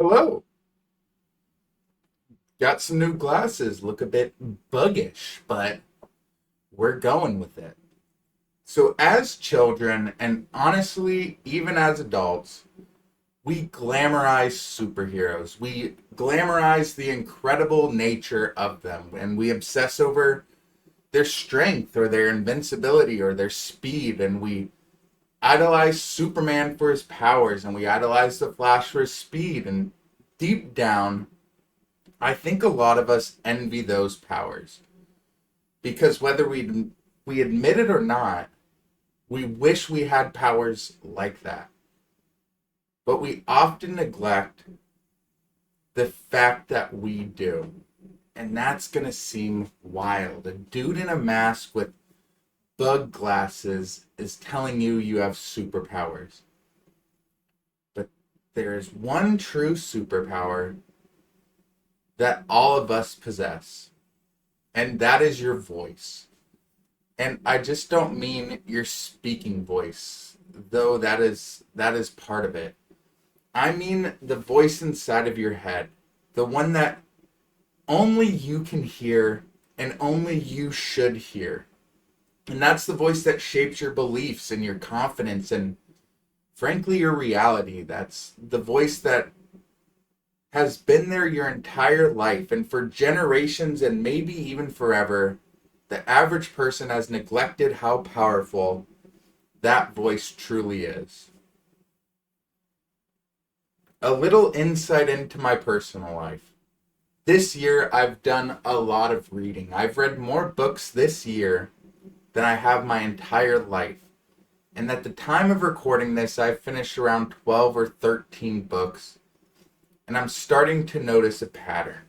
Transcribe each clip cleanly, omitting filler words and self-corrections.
Hello. Got some new glasses. Look a bit buggish, but we're going with it. So, as children, and honestly, even as adults, we glamorize superheroes. We glamorize the incredible nature of them, and we obsess over their strength or their invincibility or their speed, and we idolize Superman for his powers, and we idolize the Flash for his speed, and deep down, I think a lot of us envy those powers because whether we admit it or not, we wish we had powers like that. But we often neglect the fact that we do. And that's going to seem wild. A dude in a mask with bug glasses is telling you you have superpowers. But there is one true superpower that all of us possess, and that is your voice. And I just don't mean your speaking voice, though that is part of it. I mean the voice inside of your head, the one that only you can hear and only you should hear. And that's the voice that shapes your beliefs and your confidence and frankly your reality. That's the voice that has been there your entire life, and for generations and maybe even forever, the average person has neglected how powerful that voice truly is. A little insight into my personal life. This year, I've done a lot of reading. I've read more books this year than I have my entire life. And at the time of recording this, I've finished around 12 or 13 books. And I'm starting to notice a pattern.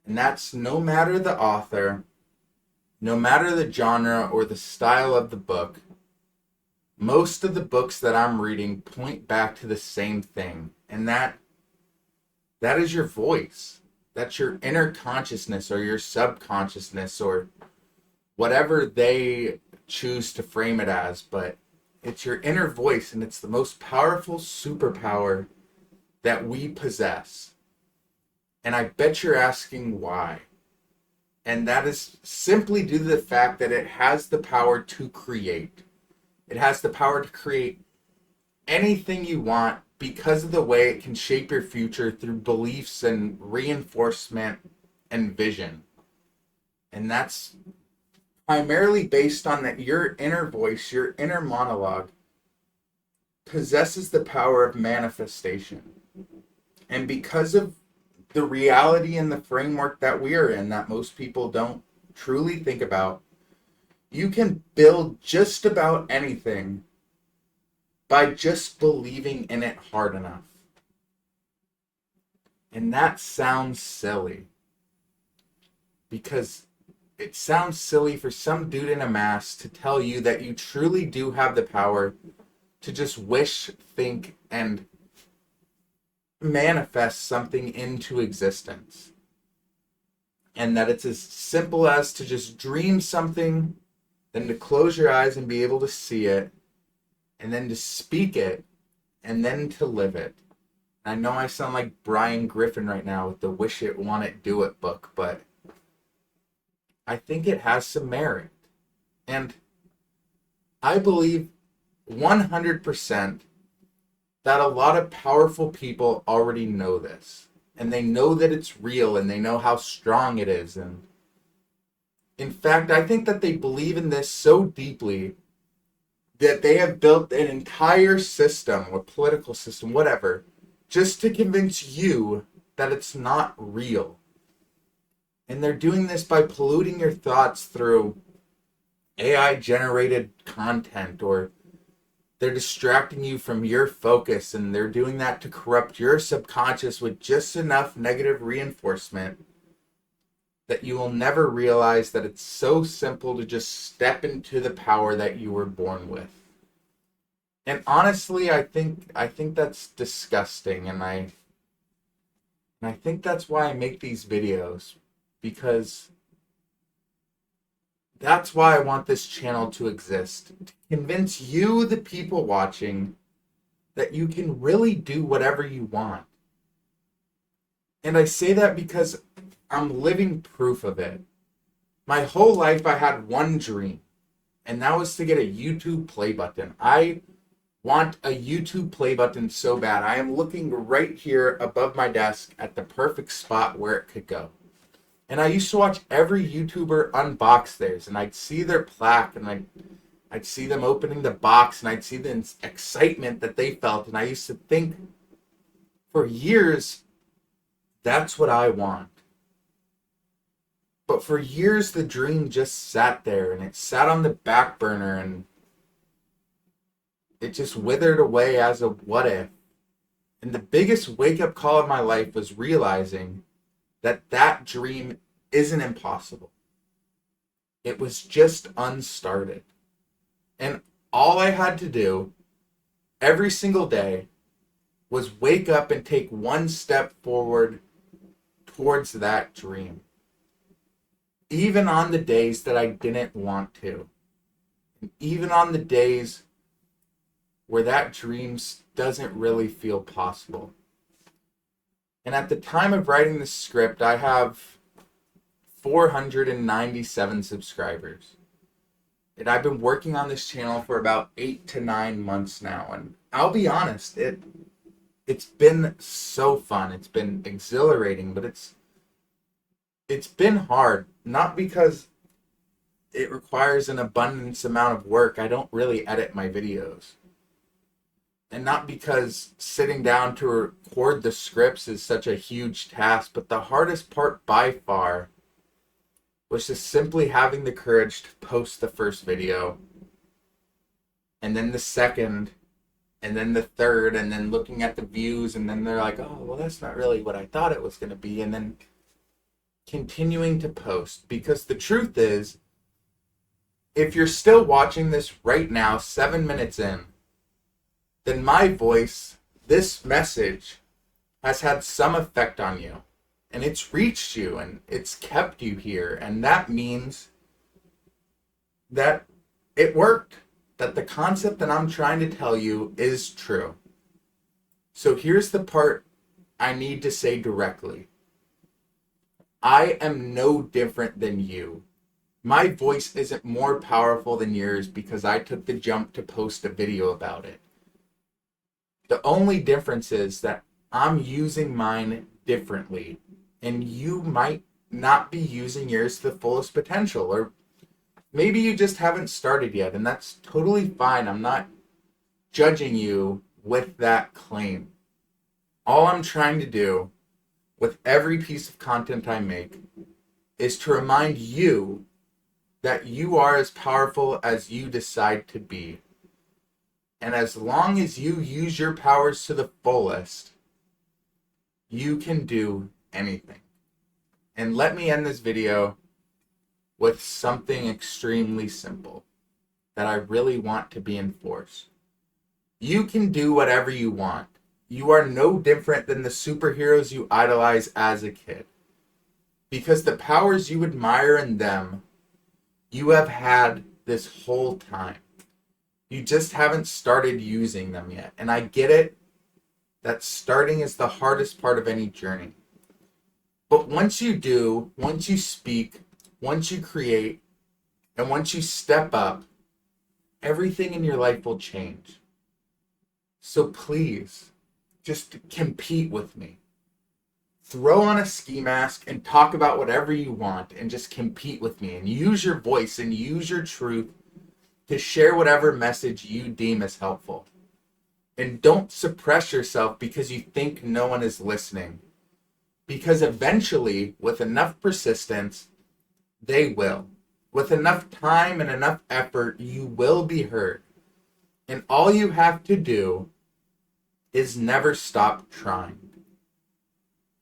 And that's no matter the author, no matter the genre or the style of the book, most of the books that I'm reading point back to the same thing. And that is your voice. That's your inner consciousness or your subconsciousness or whatever they choose to frame it as. But it's your inner voice, and it's the most powerful superpower that we possess. And I bet you're asking why. And that is simply due to the fact that it has the power to create. It has the power to create anything you want because of the way it can shape your future through beliefs and reinforcement and vision. And that's primarily based on that your inner voice, your inner monologue, possesses the power of manifestation. And because of the reality and the framework that we are in that most people don't truly think about, you can build just about anything by just believing in it hard enough. And that sounds silly. Because it sounds silly for some dude in a mask to tell you that you truly do have the power to just wish, think, and manifest something into existence. And that it's as simple as to just dream something, then to close your eyes and be able to see it, and then to speak it, and then to live it. I know I sound like Brian Griffin right now with the Wish It, Want It, Do It book, but I think it has some merit. And I believe 100% that a lot of powerful people already know this. And they know that it's real, and they know how strong it is. And in fact, I think that they believe in this so deeply that they have built an entire system, or political system, whatever, just to convince you that it's not real. And they're doing this by polluting your thoughts through AI-generated content, or they're distracting you from your focus, and they're doing that to corrupt your subconscious with just enough negative reinforcement that you will never realize that it's so simple to just step into the power that you were born with. And honestly, I think that's disgusting, and I think that's why I make these videos, because that's why I want this channel to exist. To convince you, the people watching, that you can really do whatever you want. And I say that because I'm living proof of it. My whole life I had one dream, and that was to get a YouTube play button. I want a YouTube play button so bad. I am looking right here above my desk at the perfect spot where it could go. And I used to watch every YouTuber unbox theirs, and I'd see their plaque, and I'd see them opening the box, and I'd see the excitement that they felt, and I used to think for years, that's what I want. But for years, the dream just sat there, and it sat on the back burner, and it just withered away as a what if. And the biggest wake-up call of my life was realizing that that dream isn't impossible. It was just unstarted. And all I had to do every single day was wake up and take one step forward towards that dream. Even on the days that I didn't want to. And even on the days where that dream doesn't really feel possible. And at the time of writing the script, I have 497 subscribers. And I've been working on this channel for about 8 to 9 months now. And I'll be honest, it's been so fun. It's been exhilarating, but it's been hard. Not because it requires an abundance amount of work. I don't really edit my videos. And not because sitting down to record the scripts is such a huge task, but the hardest part by far was just simply having the courage to post the first video, and then the second, and then the third, and then looking at the views, and then they're like, oh, well, that's not really what I thought it was going to be, and then continuing to post. Because the truth is, if you're still watching this right now, 7 minutes in, then my voice, this message, has had some effect on you. And it's reached you, and it's kept you here. And that means that it worked. That the concept that I'm trying to tell you is true. So here's the part I need to say directly. I am no different than you. My voice isn't more powerful than yours because I took the jump to post a video about it. The only difference is that I'm using mine differently, and you might not be using yours to the fullest potential, or maybe you just haven't started yet, and that's totally fine. I'm not judging you with that claim. All I'm trying to do with every piece of content I make is to remind you that you are as powerful as you decide to be. And as long as you use your powers to the fullest, you can do anything. And let me end this video with something extremely simple that I really want to be enforced. You can do whatever you want. You are no different than the superheroes you idolize as a kid. Because the powers you admire in them, you have had this whole time. You just haven't started using them yet. And I get it that starting is the hardest part of any journey. But once you do, once you speak, once you create, and once you step up, everything in your life will change. So please, just compete with me. Throw on a ski mask and talk about whatever you want and just compete with me and use your voice and use your truth to share whatever message you deem as helpful. And don't suppress yourself because you think no one is listening. Because eventually, with enough persistence, they will. With enough time and enough effort, you will be heard. And all you have to do is never stop trying.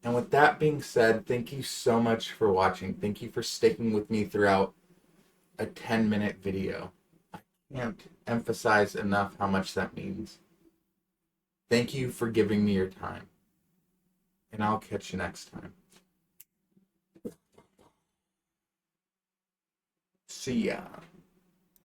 And with that being said, thank you so much for watching. Thank you for sticking with me throughout a 10-minute video. I can't emphasize enough how much that means. Thank you for giving me your time. And I'll catch you next time. See ya.